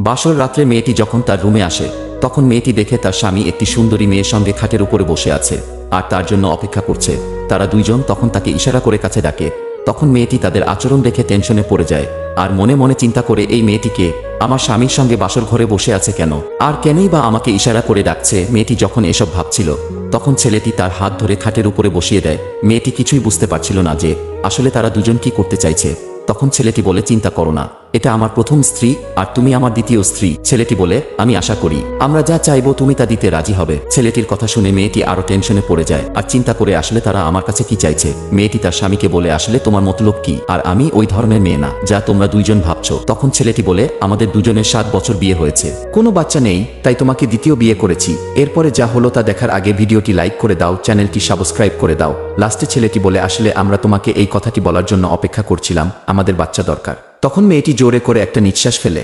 বাসর রাত্রে মেয়েটি যখন তার রুমে আসে তখন মেয়েটি দেখে তার স্বামী একটি সুন্দরী মেয়ের সঙ্গে খাটের উপরে বসে আছে আর তার জন্য অপেক্ষা করছে। তারা দুইজন তখন তাকে ইশারা করে কাছে ডাকে। তখন মেয়েটি তাদের আচরণ দেখে টেনশনে পড়ে যায় আর মনে মনে চিন্তা করে, এই মেয়েটিকে আমার স্বামীর সঙ্গে বাসর ঘরে বসে আছে কেন, আর কেনই বা আমাকে ইশারা করে ডাকছে। মেয়েটি যখন এসব ভাবছিল তখন ছেলেটি তার হাত ধরে খাটের উপরে বসিয়ে দেয়। মেয়েটি কিছুই বুঝতে পারছিল না যে আসলে তারা দুজন কি করতে চাইছে। তখন ছেলেটি বলে, চিন্তা করো না, এটা আমার প্রথম স্ত্রী আর তুমি আমার দ্বিতীয় স্ত্রী। ছেলেটি বলে, আমি আশা করি আমরা যা চাইবো তুমি তা দিতে রাজি হবে। ছেলেটির কথা শুনে মেয়েটি আরো টেনশনে পড়ে যায় আর চিন্তা করে, আসলে তারা আমার কাছে কি চাইছে। মেয়েটি তার স্বামীকে বলে, আসলে তোমার মতলব কি, আর আমি ওই ধরনের মেয়ে না যা তোমরা দুইজন ভাবছো। তখন ছেলেটি বলে, আমাদের দুজনের 7 বছর বিয়ে হয়েছে, কোনো বাচ্চা নেই, তাই তোমাকে দ্বিতীয় বিয়ে করেছি। এরপরে যা হলো তা দেখার আগে ভিডিওটি লাইক করে দাও, চ্যানেলটি সাবস্ক্রাইব করে দাও। লাস্টে ছেলেটি বলে, আসলে আমরা তোমাকে এই কথাটি বলার জন্য অপেক্ষা করছিলাম, আমাদের বাচ্চা দরকার। তখন মেয়েটি জোরে করে একটা নিঃশ্বাস ফেলে।